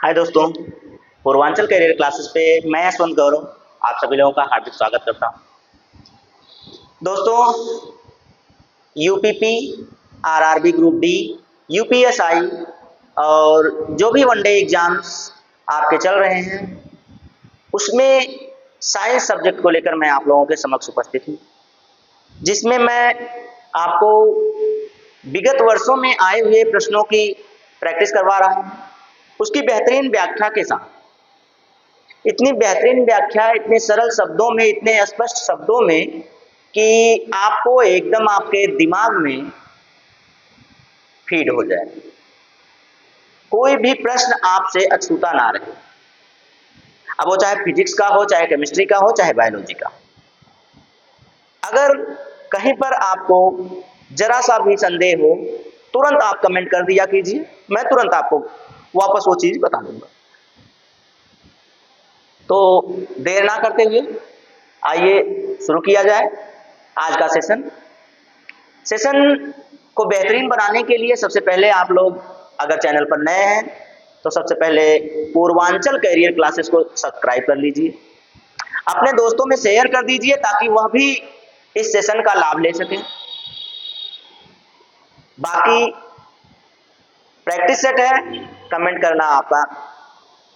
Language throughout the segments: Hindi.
हाय दोस्तों, पूर्वांचल कैरियर क्लासेस पे मैं यशवंत गौरव आप सभी लोगों का हार्दिक स्वागत करता हूं। दोस्तों, UPP, RRB group D, UPSI और जो भी वनडे एग्जाम्स आपके चल रहे हैं उसमें साइंस सब्जेक्ट को लेकर मैं आप लोगों के समक्ष उपस्थित हूँ, जिसमें मैं आपको विगत वर्षों में आए हुए प्रश्नों की प्रैक्टिस करवा रहा हूँ, उसकी बेहतरीन व्याख्या के साथ। इतनी बेहतरीन व्याख्या इतने सरल शब्दों में, इतने स्पष्ट शब्दों में कि आपको एकदम आपके दिमाग में फीड हो जाए, कोई भी प्रश्न आपसे अछूता ना रहे। अब वो चाहे फिजिक्स का हो, चाहे केमिस्ट्री का हो, चाहे बायोलॉजी का। अगर कहीं पर आपको जरा सा भी संदेह हो, तुरंत आप कमेंट कर दिया कीजिए, मैं तुरंत आपको वापस वो चीज बता दूंगा। तो देर ना करते हुए आइए शुरू किया जाए आज का सेशन को बेहतरीन बनाने के लिए सबसे पहले आप लोग अगर चैनल पर नए हैं तो सबसे पहले पूर्वांचल कैरियर क्लासेस को सब्सक्राइब कर लीजिए, अपने दोस्तों में शेयर कर दीजिए ताकि वह भी इस सेशन का लाभ ले सकें। बाकी प्रैक्टिस सेट है, कमेंट करना आपका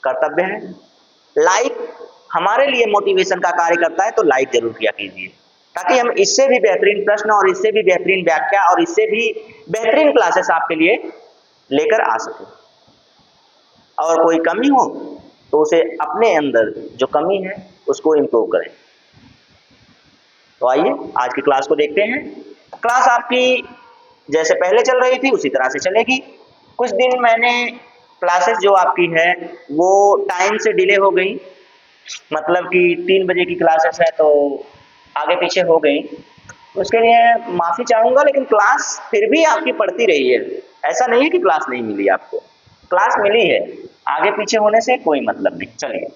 कर्तव्य है। लाइक हमारे लिए मोटिवेशन का कार्य करता है, तो लाइक जरूर किया कीजिए ताकि हम इससे भी बेहतरीन प्रश्न और इससे भी बेहतरीन व्याख्या और इससे भी बेहतरीन क्लासेस आपके लिए लेकर आ सके। और कोई कमी हो तो उसे अपने अंदर जो कमी है उसको इम्प्रूव करें। तो आइए आज की क्लास को देखते हैं। क्लास आपकी जैसे पहले चल रही थी उसी तरह से चलेगी। कुछ दिन मैंने क्लासेस जो आपकी है वो टाइम से डिले हो गई, मतलब कि 3 बजे की क्लासेस है तो आगे पीछे हो गई, उसके लिए माफी चाहूंगा। लेकिन क्लास फिर भी आपकी पढ़ती रही है, ऐसा नहीं है कि क्लास नहीं मिली आपको, क्लास मिली है, आगे पीछे होने से कोई मतलब नहीं। चलिए,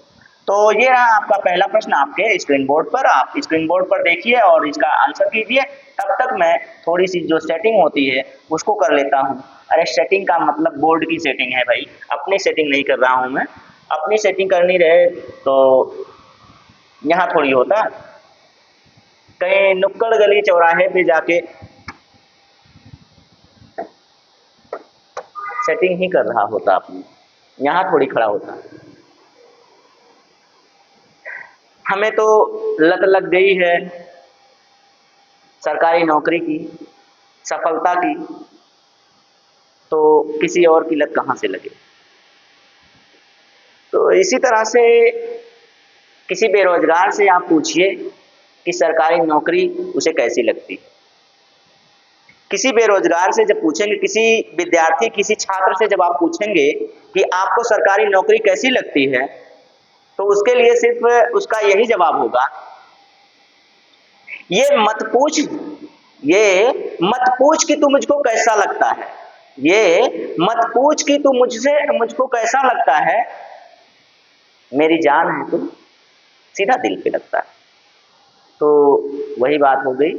तो ये रहा आपका पहला प्रश्न आपके स्क्रीन बोर्ड पर। आप स्क्रीन बोर्ड पर देखिए और इसका आंसर कीजिए। तब तक मैं थोड़ी सी जो सेटिंग होती है उसको कर लेता हूँ। अरे सेटिंग का मतलब बोर्ड की सेटिंग है भाई, अपनी सेटिंग नहीं कर रहा हूँ मैं। अपनी सेटिंग करनी रहे तो यहाँ थोड़ी होता, कहीं नुक्कड़ गली चौराहे पे जाके सेटिंग ही कर रहा होता अपनी, यहाँ थोड़ी खड़ा होता। हमें तो लत लग गई है सरकारी नौकरी की, सफलता की, तो किसी और की लत कहाँ से लगे। तो इसी तरह से किसी बेरोजगार से आप पूछिए कि सरकारी नौकरी उसे कैसी लगती। किसी बेरोजगार से जब पूछेंगे, किसी विद्यार्थी, किसी छात्र से जब आप पूछेंगे कि आपको सरकारी नौकरी कैसी लगती है, तो उसके लिए सिर्फ उसका यही जवाब होगा, ये मत पूछ कि तू मुझको कैसा लगता है, ये मत पूछ कि तू मुझको कैसा लगता है, मेरी जान है तू, सीधा दिल पे लगता है। तो वही बात हो गई,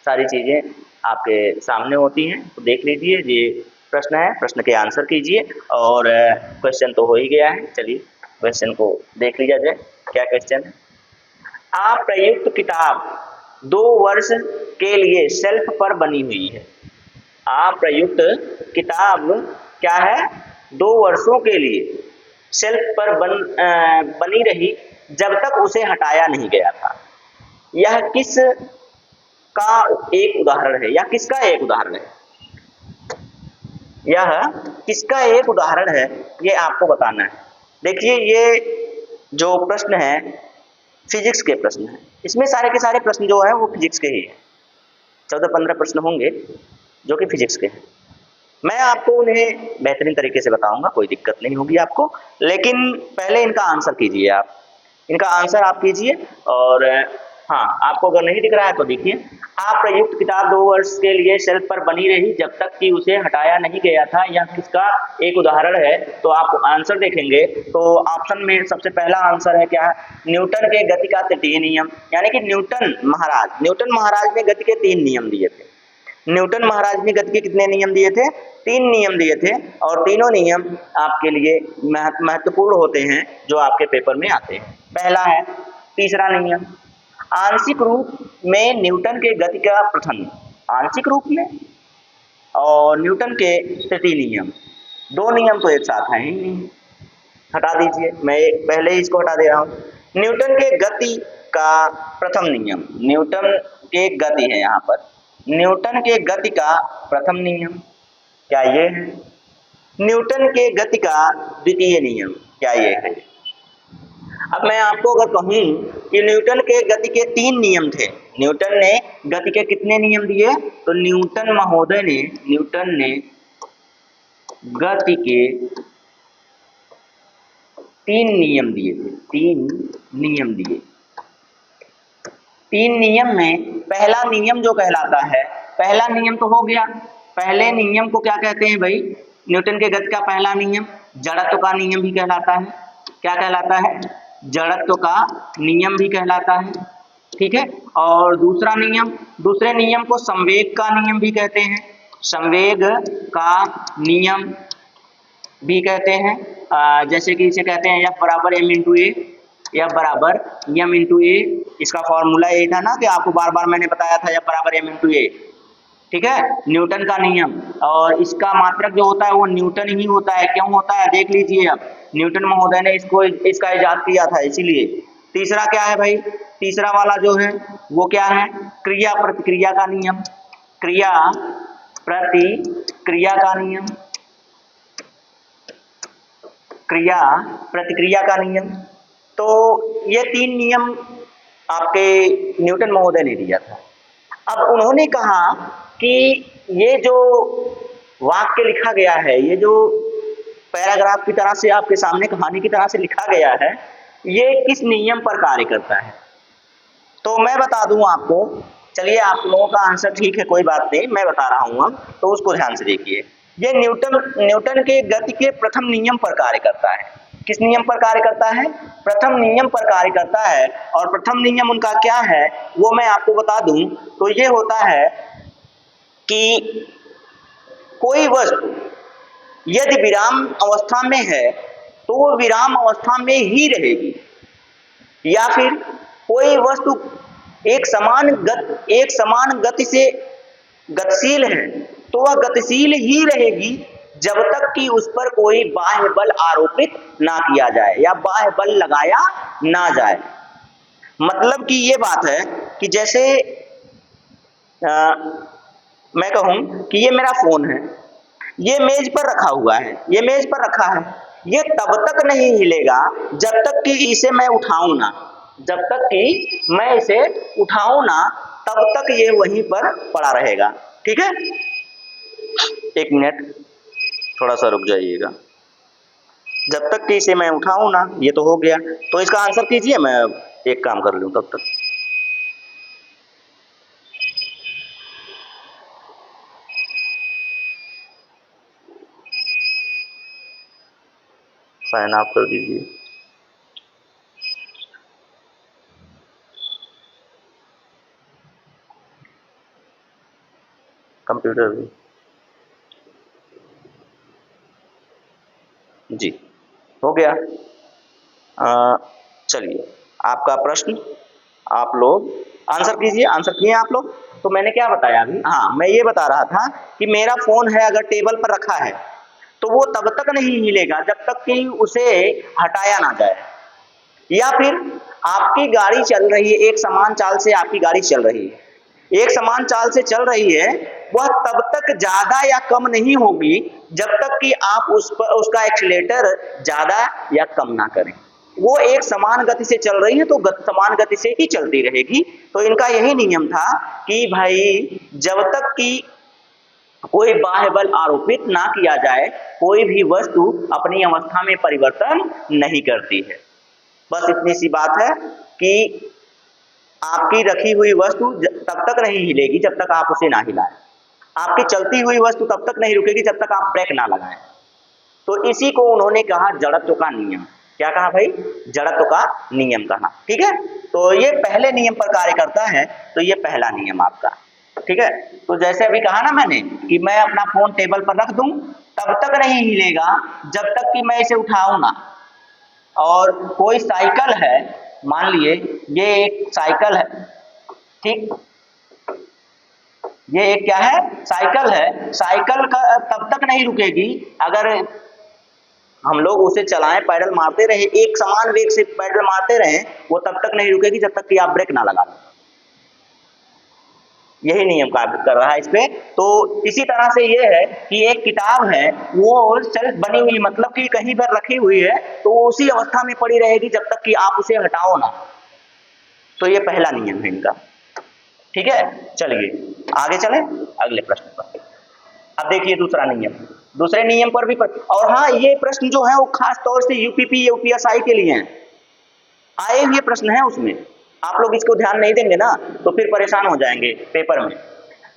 सारी चीजें आपके सामने होती हैं। तो देख लीजिए, ये प्रश्न है, प्रश्न के आंसर कीजिए। और क्वेश्चन तो हो ही गया है, चलिए क्वेश्चन को देख लीजिए जाए। क्या क्वेश्चन है? आप प्रयुक्त किताब 2 वर्ष के लिए शेल्फ पर बनी हुई है। आप प्रयुक्त किताब क्या है? 2 वर्षों के लिए शेल्फ पर बनी रही जब तक उसे हटाया नहीं गया था। यह किस का एक उदाहरण है, या किसका एक उदाहरण है? यह किसका एक उदाहरण है, ये आपको बताना है। देखिए, ये जो प्रश्न है फिजिक्स के प्रश्न है। इसमें सारे के सारे प्रश्न जो है वो फिजिक्स के ही है। 14-15 प्रश्न होंगे जो कि फिजिक्स के हैं। मैं आपको उन्हें बेहतरीन तरीके से बताऊंगा, कोई दिक्कत नहीं होगी आपको। लेकिन पहले इनका आंसर कीजिए, आप इनका आंसर आप कीजिए। और हाँ, आपको अगर नहीं दिख रहा है तो देखिए, आप प्रयुक्त किताब 2 वर्ष के लिए शेल्फ पर बनी रही जब तक कि उसे हटाया नहीं गया था, यह किसका एक उदाहरण है? तो आप आंसर देखेंगे तो ऑप्शन में सबसे पहला आंसर है क्या? न्यूटन के गति का तृतीय नियम, यानी कि न्यूटन महाराज ने गति के 3 नियम दिए थे। न्यूटन महाराज ने गति के कितने नियम दिए थे? 3 नियम दिए थे, और तीनों नियम आपके लिए महत्वपूर्ण होते हैं जो आपके पेपर में आते हैं। पहला है तीसरा नियम, आंशिक रूप में न्यूटन के गति का प्रथम, आंशिक रूप में और न्यूटन के तृतीय नियम, 2 नियम तो एक साथ हैं ही नहीं, हटा दीजिए, मैं पहले ही इसको हटा दे रहा हूँ। न्यूटन के गति का प्रथम नियम, न्यूटन के गति है यहाँ पर, न्यूटन के गति का प्रथम नियम क्या ये है? न्यूटन के गति का द्वितीय नियम क्या ये है? अब मैं आपको अगर कहूं कि न्यूटन के गति के 3 नियम थे, न्यूटन ने गति के कितने नियम दिए? तो न्यूटन महोदय ने, न्यूटन ने गति के 3 नियम दिए थे, 3 नियम दिए। 3 नियम में पहला नियम जो कहलाता है, पहला नियम तो हो गया, पहले नियम को क्या कहते हैं भाई? न्यूटन के गति का पहला नियम जड़त्व का नियम भी कहलाता है। क्या कहलाता है? जड़त्व का नियम भी कहलाता है, ठीक है। और दूसरा नियम, दूसरे नियम को संवेग का नियम भी कहते हैं, संवेग का नियम भी कहते हैं। जैसे कि इसे कहते हैं F बराबर m इंटू ए, F बराबर m इंटू ए, इसका फॉर्मूला ये था ना कि आपको बार बार मैंने बताया था, F बराबर m इंटू ए, ठीक है, न्यूटन का नियम। और इसका मात्रक जो होता है वो न्यूटन ही होता है। क्यों होता है देख लीजिए, अब न्यूटन महोदय ने इसका इजाद किया था, इसीलिए। तीसरा क्या है भाई? तीसरा वाला जो है वो क्या है? क्रिया प्रतिक्रिया का नियम, क्रिया प्रतिक्रिया का नियम, क्रिया प्रतिक्रिया का नियम। तो ये 3 नियम आपके न्यूटन महोदय ने दिया था। अब उन्होंने कहा कि ये जो वाक्य लिखा गया है, ये जो पैराग्राफ की तरह से आपके सामने कहानी की तरह से लिखा गया है, ये किस नियम पर कार्य करता है? तो मैं बता दूं आपको, चलिए आप लोगों का आंसर ठीक है, कोई बात नहीं, मैं बता रहा हूं अब, तो उसको ध्यान से देखिए। ये न्यूटन के गति के प्रथम नियम पर कार्य करता है। किस नियम पर कार्य करता है? प्रथम नियम पर कार्य करता है। और प्रथम नियम उनका क्या है वो मैं आपको बता दूं, तो ये होता है कि कोई वस्तु यदि विराम अवस्था में है तो वो विराम अवस्था में ही रहेगी, या फिर कोई वस्तु एक समान गति से गतिशील है तो वह गतिशील ही रहेगी जब तक कि उस पर कोई बाह्य बल आरोपित ना किया जाए या बाह्य बल लगाया ना जाए। मतलब कि ये बात है कि जैसे मैं कहूं कि ये मेरा फोन है, ये मेज पर रखा हुआ है, ये मेज पर रखा है, ये तब तक नहीं हिलेगा जब तक कि इसे मैं उठाऊं ना, जब तक कि मैं इसे उठाऊं ना तब तक ये वहीं पर पड़ा रहेगा, ठीक है। 1 मिनट थोड़ा सा रुक जाइएगा। जब तक कि इसे मैं उठाऊं ना, ये तो हो गया, तो इसका आंसर कीजिए, मैं एक काम कर लूं तब तक। फैन ऑफ कर दीजिए। कंप्यूटर भी जी हो गया। चलिए आपका प्रश्न आप लोग आंसर कीजिए। आंसर किए आप लोग? तो मैंने क्या बताया अभी? हाँ, मैं ये बता रहा था कि मेरा फोन है अगर टेबल पर रखा है तो वो तब तक नहीं हिलेगा जब तक कि उसे हटाया ना जाए, या फिर आपकी गाड़ी चल रही है, एक समान चाल से आपकी गाड़ी चल रही है, एक समान चाल से चल रही है, वह तब तक ज्यादा या कम नहीं होगी जब तक कि आप उसका एक्सीलेटर ज्यादा या कम ना करें। वो एक समान गति से चल रही है तो समान गति से ही चलती रहेगी। तो इनका यही नियम था कि भाई जब तक कि कोई बाह्य बल आरोपित ना किया जाए कोई भी वस्तु अपनी अवस्था में परिवर्तन नहीं करती है। बस इतनी सी बात है कि आपकी रखी हुई वस्तु तब तक नहीं हिलेगी जब तक आप उसे ना हिलाएं, आपकी चलती हुई वस्तु तब तक नहीं रुकेगी जब तक आप ब्रेक ना लगाएं। तो इसी को उन्होंने कहा जड़त्व का नियम। क्या कहा भाई? जड़त्व का नियम कहा, ठीक है। तो ये पहले नियम पर कार्य करता है, तो ये पहला नियम आपका। ठीक है। तो जैसे अभी कहा ना मैंने कि मैं अपना फोन टेबल पर रख दूं तब तक नहीं हिलेगा जब तक कि मैं इसे उठाऊं ना। और कोई साइकिल है, मान लिए ये एक साइकिल है, ठीक, ये एक क्या है, साइकिल है। साइकिल का तब तक नहीं रुकेगी अगर हम लोग उसे चलाएं, पैडल मारते रहे, एक समान वेग से पैडल मारते रहे, वो तब तक नहीं रुकेगी जब तक कि आप ब्रेक ना लगा लो। यही नियम कार्य कर रहा है इस पे। तो इसी तरह से ये है कि एक किताब है वो सेल्फ बनी हुई, मतलब कि कहीं पर रखी हुई है तो वो उसी अवस्था में पड़ी रहेगी जब तक कि आप उसे हटाओ ना। तो ये पहला नियम है इनका, ठीक है। चलिए आगे चले अगले प्रश्न पर। अब देखिए दूसरा नियम, दूसरे नियम पर भी और हाँ, ये प्रश्न जो है वो खास तौर से यूपीपी यूपीएसआई के लिए हैं, आए हुए प्रश्न है उसमें। आप लोग इसको ध्यान नहीं देंगे ना तो फिर परेशान हो जाएंगे पेपर में।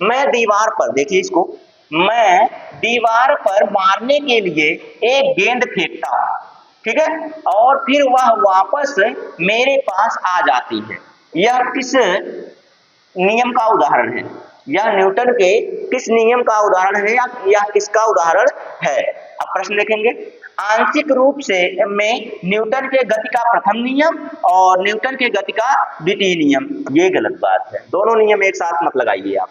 मैं दीवार पर, देखिए इसको, मैं दीवार पर मारने के लिए एक गेंद फेंकता हूं, ठीक है, और फिर वह वापस मेरे पास आ जाती है। यह किस नियम का उदाहरण है? यह न्यूटन के किस नियम का उदाहरण है या यह किसका उदाहरण है? अब प्रश्न देखेंगे। आंशिक रूप से में न्यूटन के गति का प्रथम नियम और न्यूटन के गति का द्वितीय नियम, ये गलत बात है। दोनों नियम एक साथ मत लगाइए आप।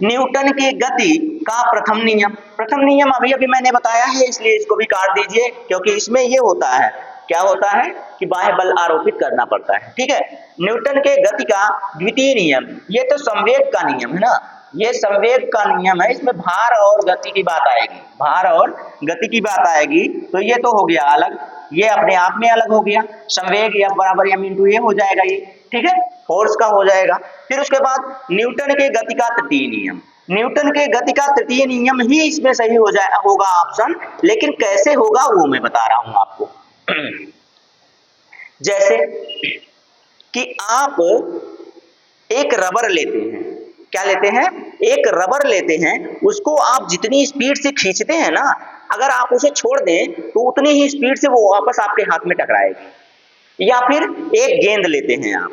न्यूटन के गति का प्रथम नियम, प्रथम नियम अभी अभी मैंने बताया है, इसलिए इसको भी काट दीजिए, क्योंकि इसमें ये होता है, क्या होता है कि बाह्य बल आरोपित करना पड़ता है, ठीक है। न्यूटन के गति का द्वितीय नियम, ये तो संवेग का नियम है ना, ये संवेग का नियम है, इसमें भार और गति की बात आएगी, भार और गति की बात आएगी, तो ये तो हो गया अलग, ये अपने आप में अलग हो गया। संवेग F बराबर m इंटू ए हो जाएगा ये, ठीक है, फोर्स का हो जाएगा। फिर उसके बाद न्यूटन के गति का तृतीय नियम, न्यूटन के गति का तृतीय नियम ही इसमें सही हो जाए होगा ऑप्शन, लेकिन कैसे होगा वो मैं बता रहा हूं आपको। जैसे कि आप एक रबर लेते हैं, क्या लेते हैं, एक रबर लेते हैं, उसको आप जितनी स्पीड से खींचते हैं ना, अगर आप उसे छोड़ दें तो उतनी ही स्पीड से वो वापस आपके हाथ में टकराएगी। या फिर एक गेंद लेते हैं आप,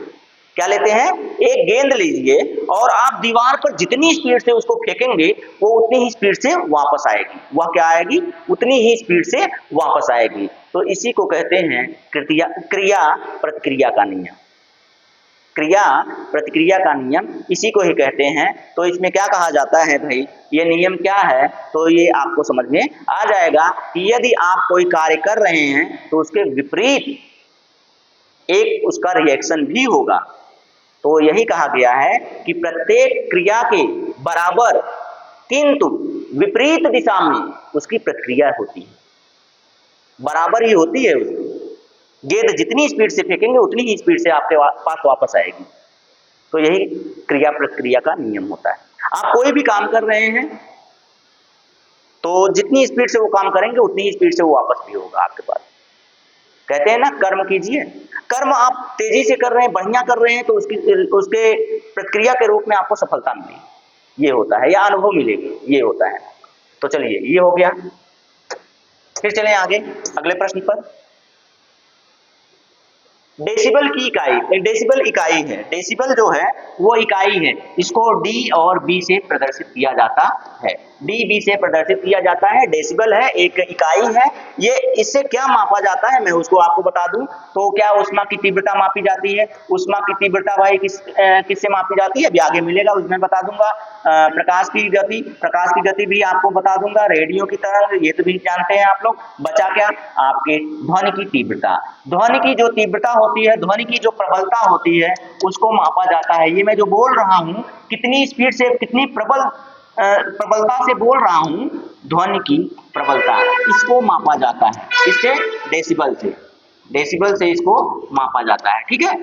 क्या लेते हैं, एक गेंद लीजिए और आप दीवार पर जितनी स्पीड से उसको फेंकेंगे वो उतनी ही स्पीड से वापस आएगी, वह क्या आएगी, उतनी ही स्पीड से वापस आएगी। तो इसी को कहते हैं क्रिया प्रतिक्रिया का नियम, क्रिया प्रतिक्रिया का नियम इसी को ही कहते हैं। तो इसमें क्या कहा जाता है भाई, ये नियम क्या है, तो ये आपको समझ में आ जाएगा कि यदि आप कोई कार्य कर रहे हैं तो उसके विपरीत एक उसका रिएक्शन भी होगा। तो यही कहा गया है कि प्रत्येक क्रिया के बराबर किंतु विपरीत दिशा में उसकी प्रतिक्रिया होती है, बराबर ही होती है उसकी। गेंद जितनी स्पीड से फेंकेंगे उतनी ही स्पीड से आपके पास वापस आएगी। तो यही क्रिया प्रतिक्रिया का नियम होता है। आप कोई भी काम कर रहे हैं तो जितनी स्पीड से वो काम करेंगे उतनी ही स्पीड से वो वापस भी होगा आपके पास। कहते हैं ना कर्म कीजिए, कर्म आप तेजी से कर रहे हैं, बढ़िया कर रहे हैं, तो उसके प्रतिक्रिया के रूप में आपको सफलता मिलेगी, ये होता है, या अनुभव मिलेगी, ये होता है। तो चलिए ये हो गया। फिर चलें आगे अगले प्रश्न पर। डेसिबल की इकाई, डेसिबल इकाई है, डेसिबल जो है वो इकाई है, इसको डी और बी से प्रदर्शित किया जाता है, डी बी से प्रदर्शित किया जाता है। डेसिबल है, एक इकाई है, ये इससे क्या मापा जाता है मैं उसको आपको बता दूं। तो क्या ऊष्मा की तीव्रता मापी जाती है, ऊष्मा की तीव्रता भाई किससे मापी जाती है, अभी आगे मिलेगा उसमें बता दूंगा। प्रकाश की गति, प्रकाश की गति भी आपको बता दूंगा। रेडियो की तरंग, ये तो भी जानते हैं आप लोग। बचा क्या, आपके ध्वनि की तीव्रता, ध्वनि की जो तीव्रता होती है, ध्वनि की जो प्रबलता होती है उसको मापा जाता है। ये मैं जो बोल रहा हूं कितनी स्पीड से, कितनी प्रबलता से बोल रहा हूं, ध्वनि की प्रबलता, इसको मापा जाता है, इससे डेसिबल से, डेसिबल से इसको मापा जाता है, ठीक है।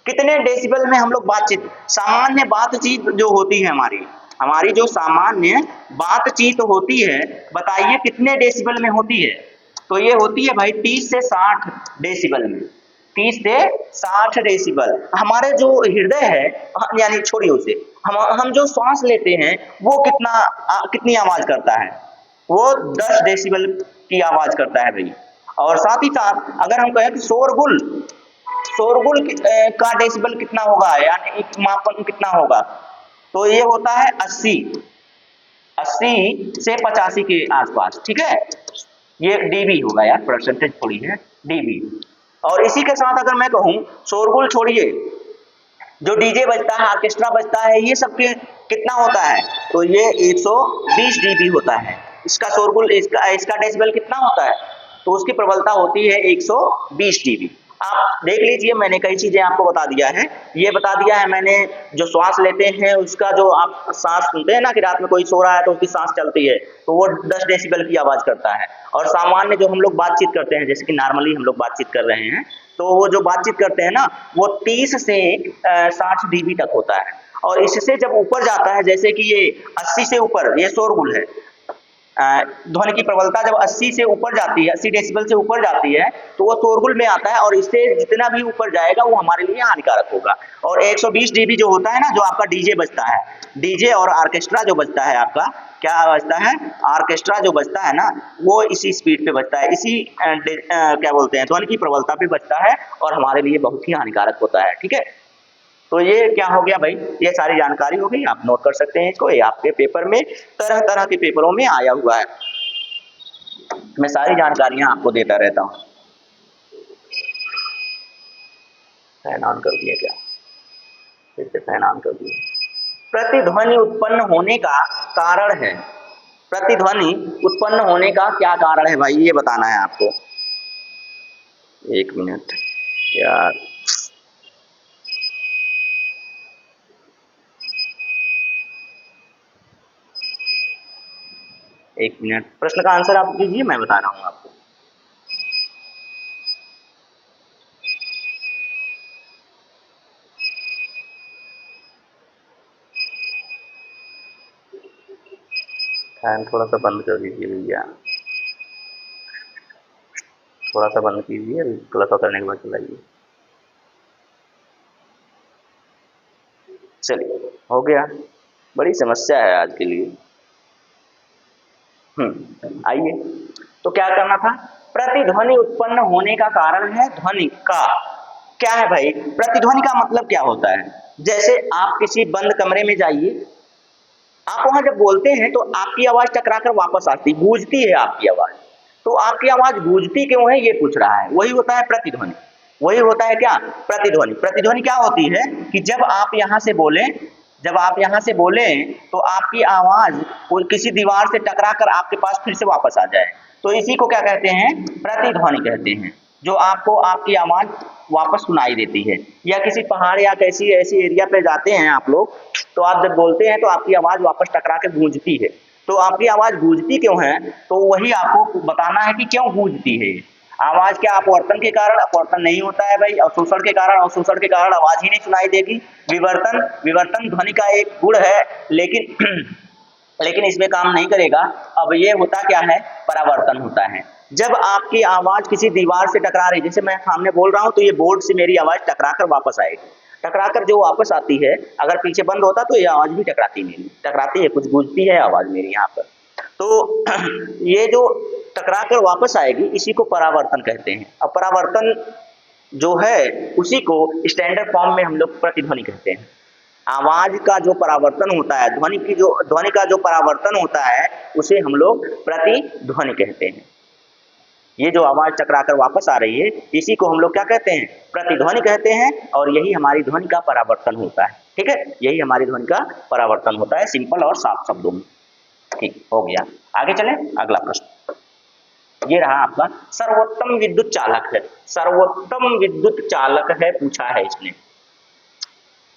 कितने डेसिबल में हम लोग बातचीत, सामान्य बातचीत जो होती है हमारी जो सामान्य बातचीत होती है, बताइए कितने डेसिबल में होती है। तो ये होती है भाई 30 से 60 डेसिबल में, 30 से 60 डेसिबल। हमारे जो हृदय है, यानी छोड़िए उसे, हम जो श्वास लेते हैं वो कितनी आवाज करता है, वो 10 डेसिबल की आवाज करता है भाई। और साथ ही साथ अगर हम कहें कि शोरगुल का डेसिबल कितना होगा, यानी मापन कितना होगा, तो ये होता है 80 से 85 के आसपास, ठीक है। ये डीबी होगा यार, परसेंटेज थोड़ी है, डीबी। और इसी के साथ अगर मैं कहूं शोरगुल छोड़िए, जो डीजे बजता है, ऑर्केस्ट्रा बजता है, ये सब के कितना होता है, तो ये 120 डीबी होता है। इसका शोरगुल, इसका डेसिबल कितना होता है, तो उसकी प्रबलता होती है 120 डीबी। आप देख लीजिए, मैंने कई चीजें आपको बता दिया है। ये बता दिया है मैंने, जो श्वास लेते हैं उसका, जो आप सांस सुनते हैं ना कि रात में कोई सो रहा है तो उसकी सांस चलती है, तो वो 10 डेसिबल की आवाज करता है। और सामान्य जो हम लोग बातचीत करते हैं, जैसे कि नॉर्मली हम लोग बातचीत कर रहे हैं, तो वो जो बातचीत करते हैं ना, वो 30 से 60 डीबी तक होता है। और इससे जब ऊपर जाता है, जैसे कि ये 80 से ऊपर, ये शोरगुल है, ध्वनि की प्रबलता जब 80 से ऊपर जाती है, 80 डेसिबल से ऊपर जाती है, तो वो शोरगुल में आता है। और इससे जितना भी ऊपर जाएगा वो हमारे लिए हानिकारक होगा। और 120 डीबी जो होता है ना, जो आपका डीजे बजता है, डीजे और ऑर्केस्ट्रा जो बजता है, आपका क्या बजता है, ऑर्केस्ट्रा जो बजता है ना, वो इसी स्पीड पे बजता है, इसी क्या बोलते हैं, ध्वनि की प्रबलता पे बजता है, और हमारे लिए बहुत ही हानिकारक होता है, ठीक है। तो ये क्या हो गया भाई, ये सारी जानकारी हो गई, आप नोट कर सकते हैं इसको, ये आपके पेपर में, तरह तरह के पेपरों में आया हुआ है। मैं सारी जानकारियां आपको देता रहता हूँ। फैन ऑन कर दिया क्या, फिर से फैन ऑन कर दिया। प्रतिध्वनि उत्पन्न होने का कारण है, प्रतिध्वनि उत्पन्न होने का क्या कारण है भाई, ये बताना है आपको। एक मिनट यार, एक मिनट, प्रश्न का आंसर आप दीजिए, मैं बता रहा हूं आपको। फैन थोड़ा सा बंद कर दीजिए भैया, थोड़ा सा बंद कीजिए, थोड़ा सा करने के बाद चलाइए। चलिए, हो गया, बड़ी समस्या है आज के लिए। आइए, तो क्या करना था, प्रतिध्वनि उत्पन्न होने का कारण है ध्वनि का, क्या है भाई, प्रतिध्वनि का मतलब क्या होता है। जैसे आप किसी बंद कमरे में जाइए, आप वहां जब बोलते हैं तो आपकी आवाज टकराकर वापस आती, गूंजती है आपकी आवाज, तो आपकी आवाज गूंजती क्यों है, ये पूछ रहा है, वही होता है प्रतिध्वनि। वही होता है क्या, प्रतिध्वनि। प्रतिध्वनि क्या होती है कि जब आप यहां से बोलें, जब आप यहां से बोलें तो आपकी आवाज कोई किसी दीवार से टकरा कर आपके पास फिर से वापस आ जाए, तो इसी को क्या कहते हैं, प्रतिध्वनि कहते हैं। जो आपको आपकी आवाज वापस सुनाई देती है। या किसी पहाड़ या कैसी ऐसी एरिया पे जाते हैं आप लोग, तो आप जब बोलते हैं तो आपकी आवाज वापस टकरा के गूंजती है। तो आपकी आवाज गूंजती क्यों है, तो वही आपको बताना है कि क्यों गूंजती है। आवाज क्या अपवर्तन के कारण, अपवर्तन नहीं होता है भाई, अवशोषण के कारण, अवशोषण के कारण आवाज ही नहीं सुनाई देगी। विवर्तन, विवर्तन ध्वनि का एक गुण है, लेकिन लेकिन इसमें काम नहीं करेगा। अब ये होता क्या है, परावर्तन होता है। जब आपकी आवाज किसी दीवार से टकरा रही, जैसे मैं सामने बोल रहा हूं तो ये बोर्ड से मेरी आवाज टकराकर वापस आएगी, टकराकर जो वापस आती है, अगर पीछे बंद होता तो ये आवाज भी टकराती नहीं, टकराती है, कुछ गूंजती है आवाज मेरी यहाँ पर। तो ये जो टकराकर वापस आएगी, इसी को परावर्तन कहते हैं। अब परावर्तन जो है उसी को स्टैंडर्ड फॉर्म में हम लोग प्रतिध्वनि कहते हैं। आवाज का जो परावर्तन होता है, ध्वनि का जो परावर्तन होता है, उसे हम लोग प्रतिध्वनि कहते हैं। ये जो आवाज टकराकर वापस आ रही है, इसी को हम लोग क्या कहते हैं, प्रतिध्वनि कहते हैं। और यही हमारी ध्वनि का परावर्तन होता है, ठीक है, यही हमारी ध्वनि का परावर्तन होता है, सिंपल और साफ शब्दों में। ठीक हो गया, आगे चले, अगला प्रश्न ये रहा आपका, सर्वोत्तम विद्युत चालक है, सर्वोत्तम विद्युत चालक है पूछा है इसने।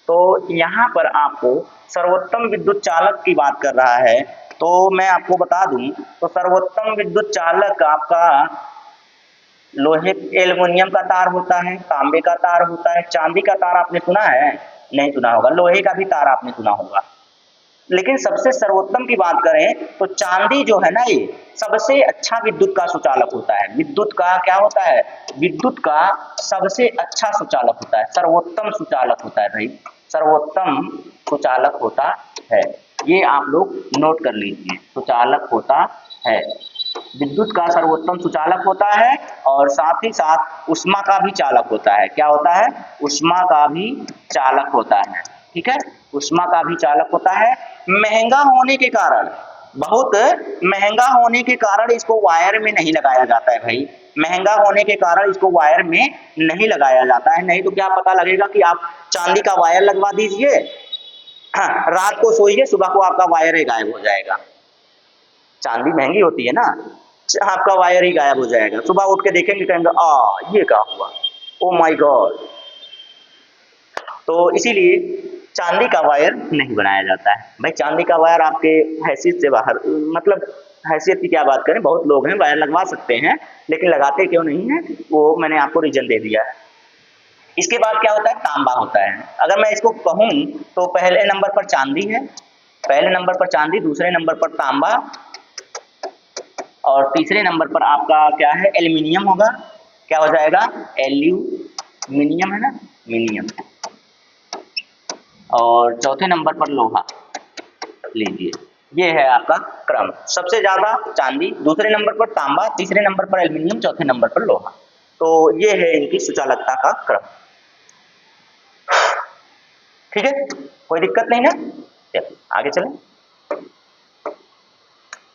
तो यहाँ पर आपको सर्वोत्तम विद्युत चालक की बात कर रहा है, तो मैं आपको बता दूं, तो सर्वोत्तम विद्युत चालक आपका लोहे, एल्युमिनियम का तार होता है, तांबे का तार होता है, चांदी का तार आपने सुना है, नहीं सुना होगा, लोहे का भी तार आपने सुना होगा। लेकिन सबसे सर्वोत्तम की बात करें तो चांदी जो है ना, ये सबसे अच्छा विद्युत का सुचालक होता है। विद्युत का क्या होता है, विद्युत का सबसे अच्छा सुचालक होता है, सर्वोत्तम सुचालक होता है भाई, सर्वोत्तम सुचालक होता है। ये आप लोग नोट कर लीजिए, सुचालक होता है। विद्युत का सर्वोत्तम सुचालक होता है और साथ ही साथ ऊष्मा का भी चालक होता है। क्या होता है? ऊष्मा का भी चालक होता है। ठीक है, ऊष्मा का भी चालक होता है। महंगा होने के कारण, बहुत महंगा होने के कारण इसको वायर में नहीं लगाया जाता है भाई। महंगा होने के कारण इसको वायर में नहीं लगाया जाता है। नहीं तो क्या पता लगेगा कि आप चांदी का वायर लगवा दीजिए, हाँ, रात को सोइए, सुबह को आपका वायर ही गायब हो जाएगा। चांदी महंगी होती है ना, आपका वायर ही गायब हो जाएगा। सुबह उठ के देखेंगे, कहेंगे ये क्या हुआ, ओ माय गॉड। तो इसीलिए चांदी का वायर नहीं बनाया जाता है भाई। चांदी का वायर आपके हैसियत से बाहर, मतलब हैसियत की क्या बात करें, बहुत लोग हैं वायर लगवा सकते हैं, लेकिन लगाते क्यों नहीं है वो मैंने आपको रीजन दे दिया है। इसके बाद क्या होता है? तांबा होता है। अगर मैं इसको कहूं तो पहले नंबर पर चांदी है, पहले नंबर पर चांदी, दूसरे नंबर पर तांबा और तीसरे नंबर पर आपका क्या है? एल्यूमिनियम होगा। क्या हो जाएगा? एल्यूमिनियम है ना, मिनियम। और चौथे नंबर पर लोहा लीजिए। ये है आपका क्रम, सबसे ज्यादा चांदी, दूसरे नंबर पर तांबा, तीसरे नंबर पर एल्यूमिनियम, चौथे नंबर पर लोहा। तो ये है इनकी सुचालकता का क्रम। ठीक है, कोई दिक्कत नहीं ना? चलिए आगे चलें।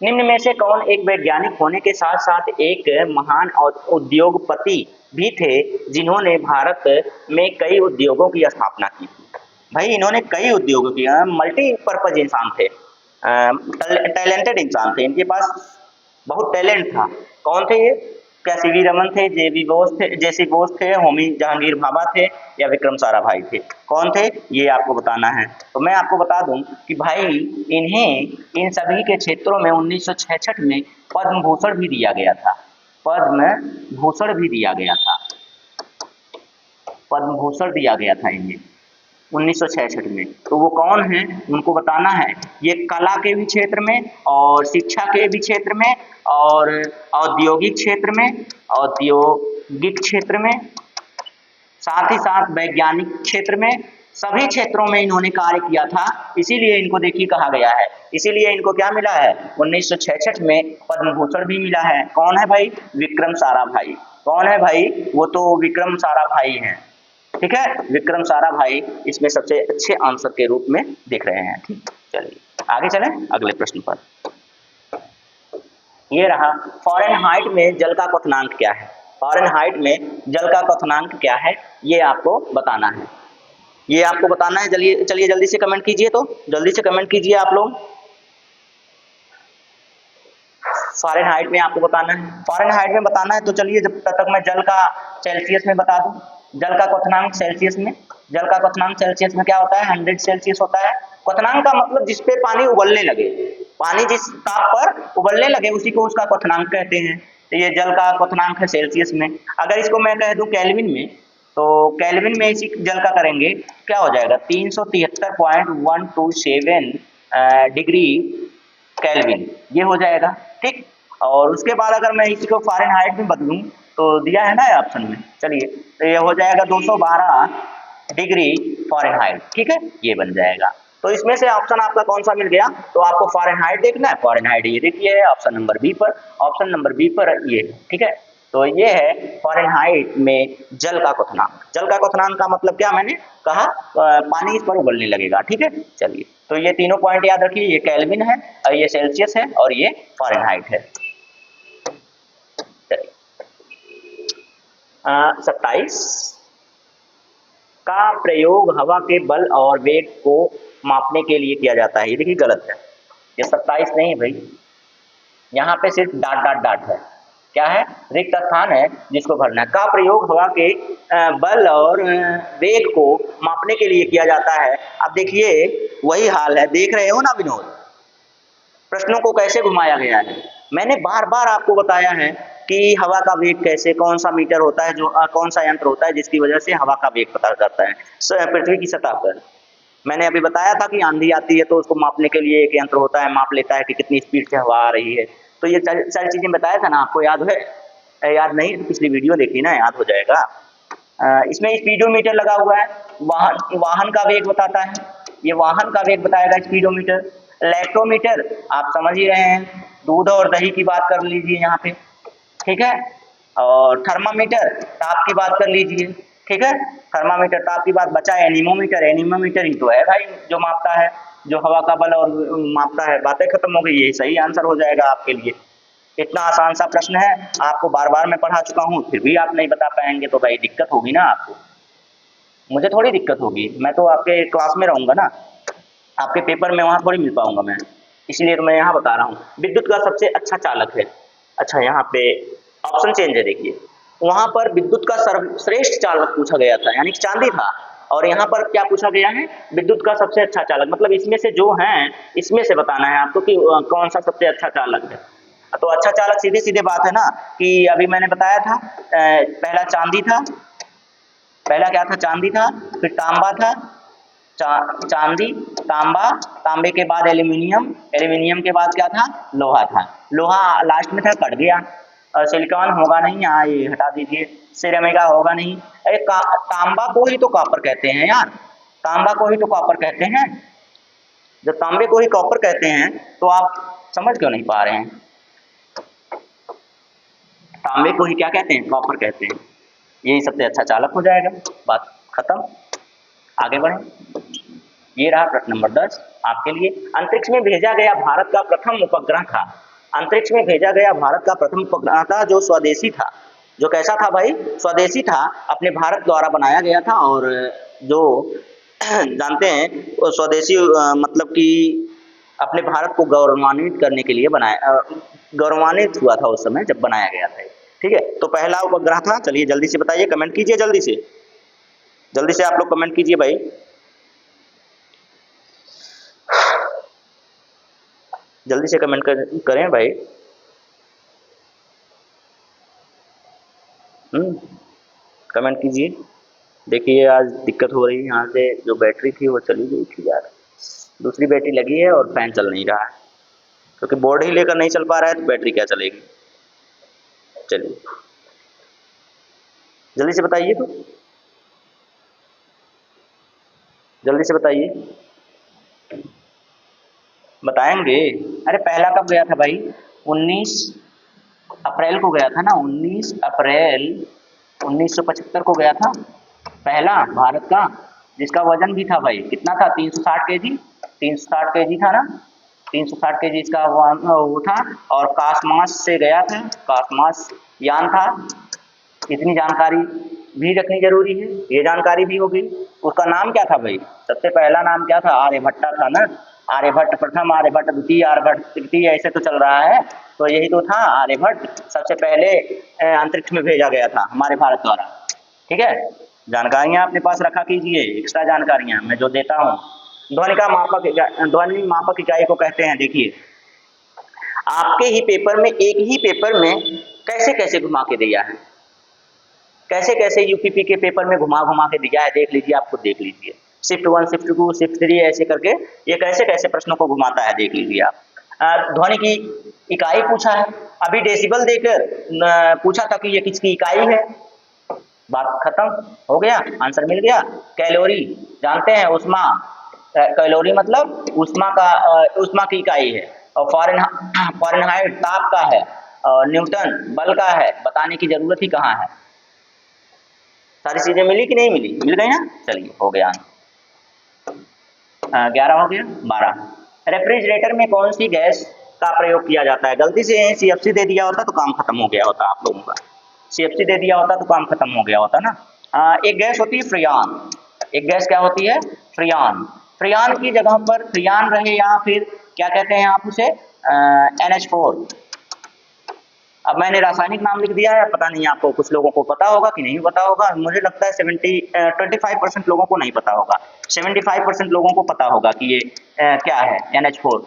निम्न में से कौन एक वैज्ञानिक होने के साथ साथ एक महान उद्योगपति भी थे जिन्होंने भारत में कई उद्योगों की स्थापना की? भाई इन्होंने कई उद्योगों की, मल्टीपर्पज इंसान थे, टैलेंटेड इंसान थे, इनके पास बहुत टैलेंट था। कौन थे ये? क्या सीवी रमन थे, जेसी बोस थे, होमी जहांगीर भाभा थे या विक्रम साराभाई थे? कौन थे ये आपको बताना है। तो मैं आपको बता दूं कि भाई इन्हें इन सभी के क्षेत्रों में 1966 में पद्म भूषण भी दिया गया था। पद्म भूषण भी दिया गया था, पद्म भूषण दिया गया था इन्हें 1966 में। तो वो कौन है उनको बताना है। ये कला के भी क्षेत्र में और शिक्षा के भी क्षेत्र में और औद्योगिक क्षेत्र में, औद्योगिक क्षेत्र में, साथ ही साथ वैज्ञानिक क्षेत्र में, सभी क्षेत्रों में इन्होंने कार्य किया था। इसीलिए इनको देखिए कहा गया है, इसीलिए इनको क्या मिला है? 1966 में पद्म भूषण भी मिला है। कौन है भाई? विक्रम साराभाई। कौन है भाई? वो तो विक्रम साराभाई हैं। ठीक है, विक्रम साराभाई इसमें सबसे अच्छे आंसर के रूप में दिख रहे हैं। ठीक, चलिए आगे चलें अगले प्रश्न पर। ये रहा, फ़ारेनहाइट में जल का क्वथनांक क्या है? फ़ारेनहाइट में जल का क्वथनांक क्या है ये आपको बताना है, ये आपको बताना है। चलिए जल्दी से कमेंट कीजिए, तो जल्दी से कमेंट कीजिए आप लोग। फ़ारेनहाइट में आपको बताना है, फ़ारेनहाइट में बताना है। तो चलिए जब तक मैं जल का सेल्सियस में बता दूं। जल का क्वथनांक सेल्सियस में, जल का क्वथनांक सेल्सियस में क्या होता है? 100 सेल्सियस होता है। क्वथनांक का मतलब जिस पे पानी उबलने लगे, पानी जिस ताप पर उबलने लगे उसी को उसका क्वथनांक कहते हैं। तो ये जल का क्वथनांक है सेल्सियस में। अगर इसको मैं कह दूं केल्विन में, तो केल्विन में इसी जल का करेंगे, क्या हो जाएगा? 373.127 डिग्री केल्विन, ये हो जाएगा। ठीक, और उसके बाद अगर मैं इसी को फ़ारेनहाइट में बदलूं तो दिया है ना ऑप्शन में, चलिए तो ये हो जाएगा 212 डिग्री फ़ारेनहाइट। ठीक है, ये बन जाएगा। तो इसमें से ऑप्शन आपका कौन सा मिल गया? तो आपको फ़ारेनहाइट देखना है, फ़ारेनहाइट ये देखिए ऑप्शन नंबर बी पर, ऑप्शन नंबर बी पर ये। ठीक है, तो ये है फ़ारेनहाइट में जल का क्वथनांक। जल का क्वथनांक का मतलब क्या मैंने कहा? पानी इस पर उबलने लगेगा। ठीक है, चलिए तो ये तीनों पॉइंट याद रखिए, ये केल्विन है और ये सेल्सियस है और ये फ़ारेनहाइट है। 27 का प्रयोग हवा के बल और वेग को मापने के लिए किया जाता है। ये देखिए गलत है, ये 27 नहीं है भाई, यहाँ पे सिर्फ डाट डाट डाट है। क्या है? रिक्त स्थान है जिसको भरना है। का प्रयोग हवा के बल और वेग को मापने के लिए किया जाता है। अब देखिए वही हाल है, देख रहे हो ना विनोद, प्रश्नों को कैसे घुमाया गया है। मैंने बार बार आपको बताया है कि हवा का वेग कैसे, कौन सा मीटर होता है, जो कौन सा यंत्र होता है जिसकी वजह से हवा का वेग पता करता है पृथ्वी की सतह पर। मैंने अभी बताया था कि आंधी आती है तो उसको मापने के लिए एक यंत्र होता है, माप लेता है कि कितनी स्पीड से हवा आ रही है। तो ये सारी चीजें बताया था ना आपको, याद है? याद नहीं तो पिछली वीडियो देखी ना, याद हो जाएगा। इसमें स्पीडोमीटर लगा हुआ है, वाहन का वेग बताता है, ये वाहन का वेग बताएगा स्पीडोमीटर। लैक्टोमीटर आप समझ ही रहे हैं, दूध और दही की बात कर लीजिए यहाँ पे, ठीक है। और थर्मामीटर ताप की बात कर लीजिए, ठीक है। थर्मामीटर ताप की बात, बचा एनीमोमीटर, एनीमोमीटर ही तो है भाई जो मापता है, जो हवा का बल और मापता है। बातें खत्म हो गई, यही सही आंसर हो जाएगा आपके लिए। इतना आसान सा प्रश्न है, आपको बार बार मैं पढ़ा चुका हूँ, फिर भी आप नहीं बता पाएंगे तो भाई दिक्कत होगी ना आपको। मुझे थोड़ी दिक्कत होगी, मैं तो आपके क्लास में रहूंगा ना, आपके पेपर में वहाँ थोड़ी मिल पाऊंगा मैं, इसलिए तो मैं यहाँ बता रहा हूँ। विद्युत का सबसे अच्छा चालक है। अच्छा, यहाँ पे ऑप्शन चेंज है, देखिए वहाँ पर विद्युत का सर्वश्रेष्ठ चालक पूछा गया था, यानी कि चांदी था, और यहाँ पर क्या पूछा गया है, विद्युत का सबसे अच्छा चालक। मतलब इसमें से जो है, इसमें से बताना है आपको कि कौन सा सबसे अच्छा चालक है। तो अच्छा चालक सीधे सीधे बात है ना, कि अभी मैंने बताया था पहला चांदी था, पहला क्या था, चांदी था, फिर तांबा था, चांदी, तांबा, तांबे के बाद एल्यूमिनियम, एल्यूमिनियम के बाद क्या था, लोहा था, लोहा लास्ट में था, कट गया। सिलिकॉन होगा नहीं, यहाँ ये हटा दीजिए, सिरेमिका होगा नहीं। अरे तांबा को ही तो कॉपर कहते हैं यार, तांबा को ही तो कॉपर कहते हैं। जब तांबे को ही कॉपर कहते हैं तो आप समझ क्यों नहीं पा रहे हैं? तांबे को ही क्या कहते हैं, कॉपर कहते हैं। यही सबसे अच्छा चालक हो जाएगा, बात खत्म। आगे बढ़े, ये रहा प्रश्न नंबर 10 आपके लिए। अंतरिक्ष में भेजा गया भारत का प्रथम उपग्रह था, अंतरिक्ष में भेजा गया भारत का प्रथम उपग्रह था जो स्वदेशी था। जो कैसा था भाई, स्वदेशी था, अपने भारत द्वारा बनाया गया था। और जो जानते हैं वो स्वदेशी मतलब कि अपने भारत को गौरवान्वित करने के लिए बनाया, गौरवान्वित हुआ था उस समय जब बनाया गया था, ठीक है। तो पहला उपग्रह था, चलिए जल्दी से बताइए, कमेंट कीजिए जल्दी से आप लोग कमेंट कीजिए भाई। जल्दी से कमेंट करें भाई। कमेंट कीजिए। देखिए आज दिक्कत हो रही है, यहाँ से जो बैटरी थी वो चली गई थी यार, दूसरी बैटरी लगी है और फैन चल नहीं रहा है, क्योंकि बोर्ड ही लेकर नहीं चल पा रहा है तो बैटरी क्या चलेगी। चलिए जल्दी से बताइए, तो जल्दी से बताइए, बताएंगे। अरे पहला कब गया था भाई, 19 अप्रैल को गया था ना, 19 अप्रैल 1975 को गया था पहला भारत का, जिसका वजन भी था भाई, कितना था, 360 केजी, 360 केजी था ना, 360 केजी इसका वो था। और कासमास से गया था, कासमास यान था। इतनी जानकारी भी रखनी जरूरी है, ये जानकारी भी होगी। उसका नाम क्या था भाई, सबसे पहला नाम क्या था, आर्यभट्टा था ना, आर्यभट्ट प्रथम, आर्यभट्ट द्वितीय, आर्यभट्ट तृतीय, ऐसे तो चल रहा है, तो यही तो था, आर्यभट्ट सबसे पहले अंतरिक्ष में भेजा गया था हमारे भारत द्वारा, ठीक है। जानकारियां अपने पास रखा कीजिए, एक्स्ट्रा जानकारियां मैं जो देता हूँ। ध्वनि का मापक, ध्वनि मापक इकाई को कहते हैं, देखिए आपके ही पेपर में, एक ही पेपर में कैसे कैसे घुमा के दिया है, कैसे कैसे यूपीपी के पेपर में घुमा घुमा के दिया है, देख लीजिए, आप खुद देख लीजिए। शिफ्ट 1, शिफ्ट 2, शिफ्ट 3 ऐसे करके ये कैसे कैसे प्रश्नों को घुमाता है, देख लीजिए आप। ध्वनि की इकाई पूछा है, अभी डेसिबल देकर पूछा था कि ये किसकी इकाई है, बात खत्म हो गया, आंसर मिल गया। कैलोरी जानते हैं, उष्मा, कैलोरी मतलब उष्मा का, उष्मा की इकाई है। और फॉरेनहाइट ताप का है, और न्यूटन बल का है, बताने की जरूरत ही कहाँ है। सारी चीजें मिली कि नहीं मिली, मिल गई ना, चलिए हो गया। 11 हो गया, 12। रेफ्रिजरेटर में कौन सी गैस का प्रयोग किया जाता है, गलती से CFC दे दिया होता तो काम खत्म हो गया होता आप लोगों का, CFC दे दिया होता तो काम खत्म हो गया होता ना। एक गैस होती है फ्रियान, एक गैस क्या होती है, फ्रियान। फ्रियान की जगह पर फ्रियान रहे, या फिर क्या कहते हैं आप उसे, NH4। अब मैंने रासायनिक नाम लिख दिया है, पता नहीं आपको, कुछ लोगों को पता होगा कि नहीं पता होगा, मुझे लगता है 25% लोगों को नहीं पता होगा, 75% लोगों को पता होगा कि ये क्या है, NH4।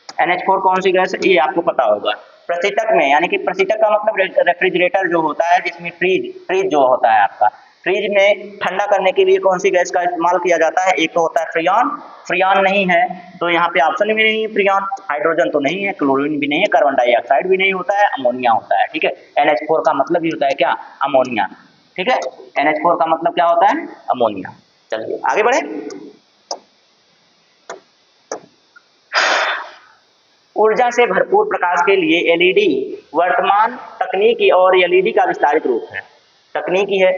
NH4 कौन सी गैस है, ये आपको पता होगा। प्रशीतक में, यानी कि प्रशीतक का मतलब रेफ्रिजरेटर जो होता है, जिसमें फ्रीज जो होता है आपका, फ्रिज में ठंडा करने के लिए कौन सी गैस का इस्तेमाल किया जाता है, एक तो होता है फ्रियान। फ्रियान नहीं है तो यहाँ पे ऑप्शन भी नहीं है फ्रियान, हाइड्रोजन तो नहीं है, क्लोरीन भी नहीं है, कार्बन डाइऑक्साइड भी नहीं होता है, अमोनिया होता है, ठीक है। NH4 का मतलब ही होता है क्या, अमोनिया, ठीक है। NH4 का मतलब क्या होता है, अमोनिया। चलिए आगे बढ़े। ऊर्जा से भरपूर प्रकाश के लिए एलईडी वर्तमान तकनीकी और एलईडी का विस्तारित रूप है। तकनीकी है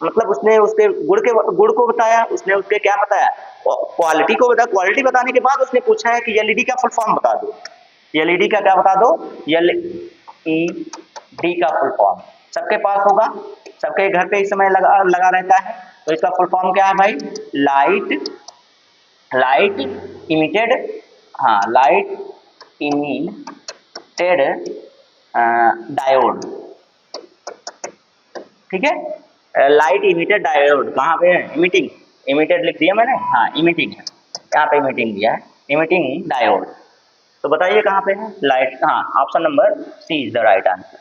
मतलब उसने उसके गुण को बताया, उसने उसके क्या बताया, क्वालिटी को बताया। क्वालिटी बताने के बाद उसने पूछा है कि एलईडी का फुल फॉर्म बता दो। एलईडी का क्या बता दो, एलईडी का फुल फॉर्म सबके पास होगा, सबके घर पे इस समय लगा रहता है। तो इसका फुल फॉर्म क्या है भाई, लाइट इमिटेड, हाँ लाइट इमिटेड डायोड, ठीक है। लाइट इमिटेड डायोड कहाँ पे है, इमिटिंग, इमिटेड लिख दिया मैंने, हाँ इमिटिंग है, यहाँ पे इमिटिंग दिया है, इमिटिंग डायोड। तो बताइए कहाँ पे है लाइट, हाँ option number C is the right answer,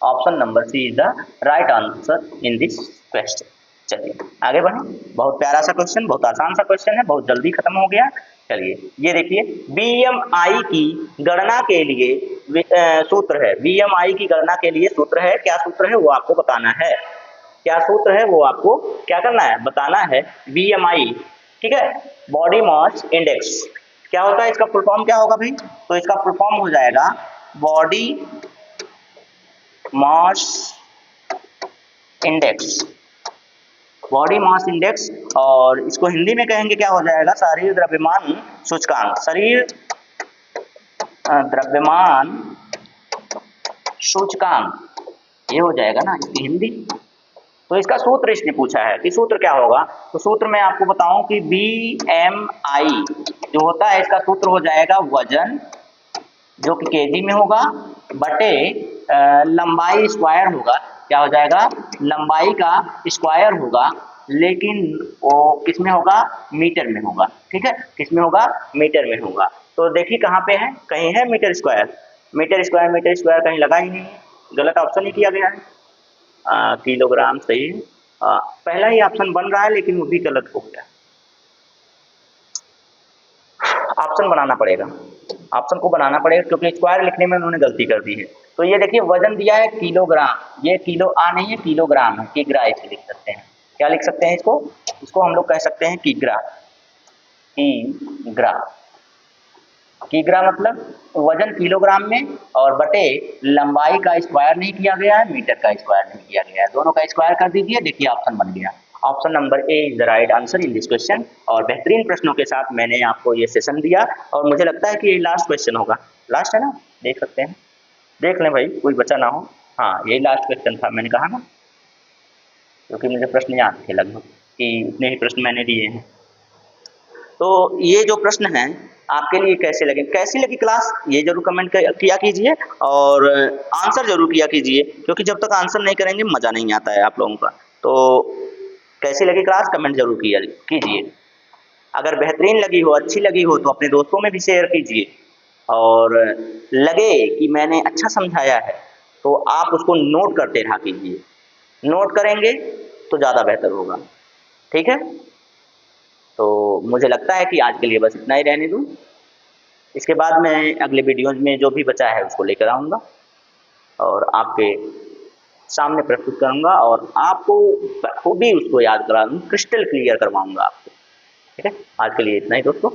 option number C is the right answer in this question. चलिए आगे बढ़ें, बहुत प्यारा सा क्वेश्चन, बहुत आसान सा क्वेश्चन है, बहुत जल्दी खत्म हो गया। चलिए ये देखिए, बीएमआई की गणना के लिए सूत्र है, बीएमआई की गणना के लिए सूत्र है, क्या सूत्र है वो आपको बताना है, क्या सूत्र है वो आपको क्या करना है, बताना है। बीएमआई, ठीक है, बॉडी मास इंडेक्स क्या होता है, इसका फुल फॉर्म क्या होगा भाई, तो इसका फुल फॉर्म हो जाएगा body mass index, body mass index, और इसको हिंदी में कहेंगे क्या हो जाएगा, शरीर द्रव्यमान सूचकांक, शरीर द्रव्यमान सूचकांक ये हो जाएगा ना इसकी हिंदी। तो इसका सूत्र इसने पूछा है कि सूत्र क्या होगा, तो सूत्र मैं आपको बताऊं कि बीएमआई जो होता है इसका सूत्र हो जाएगा वजन जो कि केजी में होगा बटे लंबाई स्क्वायर होगा, क्या हो जाएगा, लंबाई का स्क्वायर होगा, लेकिन वो किस में होगा, मीटर में होगा, ठीक है, किस में होगा, मीटर में होगा। तो देखिए कहाँ पे है, कहीं है metre square, metre square, metre square कहीं लगा ही नहीं है, गलत ऑप्शन ही किया गया है। किलोग्राम सही है, पहला ही ऑप्शन बन रहा है लेकिन वो भी गलत हो गया, ऑप्शन बनाना पड़ेगा, ऑप्शन को बनाना पड़ेगा क्योंकि स्क्वायर लिखने में उन्होंने गलती कर दी है। तो ये देखिए वजन दिया है किलोग्राम, ये किलो आ नहीं है, किलोग्राम है, किग्रा इसे लिख सकते हैं, क्या लिख सकते हैं इसको, इसको हम लोग कह सकते हैं किग्रा, किग्रा, किग्रा मतलब वजन किलोग्राम में और बटे लंबाई का स्क्वायर नहीं किया गया है, मीटर का स्क्वायर नहीं किया गया है, दोनों का स्क्वायर कर दीजिए, देखिए ऑप्शन बन गया, option number A is the right answer in this question. और बेहतरीन प्रश्नों के साथ मैंने आपको ये सेशन दिया और मुझे लगता है कि ये लास्ट क्वेश्चन होगा, लास्ट है ना, देख सकते हैं, देख लें भाई कोई बचा ना हो, हाँ यही लास्ट क्वेश्चन था, मैंने कहा ना, क्योंकि मुझे प्रश्न याद थे लगभग कि इतने ही प्रश्न मैंने दिए हैं। तो ये जो प्रश्न हैं आपके लिए कैसे लगे, कैसी लगी क्लास ये जरूर कमेंट किया कीजिए और आंसर जरूर किया कीजिए, क्योंकि जब तक आंसर नहीं करेंगे मज़ा नहीं आता है आप लोगों का। तो कैसी लगी क्लास कमेंट जरूर किया कीजिए, अगर बेहतरीन लगी हो, अच्छी लगी हो तो अपने दोस्तों में भी शेयर कीजिए, और लगे कि मैंने अच्छा समझाया है तो आप उसको नोट करते रहा कीजिए, नोट करेंगे तो ज़्यादा बेहतर होगा, ठीक है। तो मुझे लगता है कि आज के लिए बस इतना ही रहने दूँ, इसके बाद मैं अगले वीडियोज़ में जो भी बचा है उसको लेकर आऊँगा और आपके सामने प्रस्तुत करूँगा और आपको खूबी उसको याद करा दूँ, क्रिस्टल क्लियर करवाऊँगा आपको, ठीक है। आज के लिए इतना ही दोस्तों।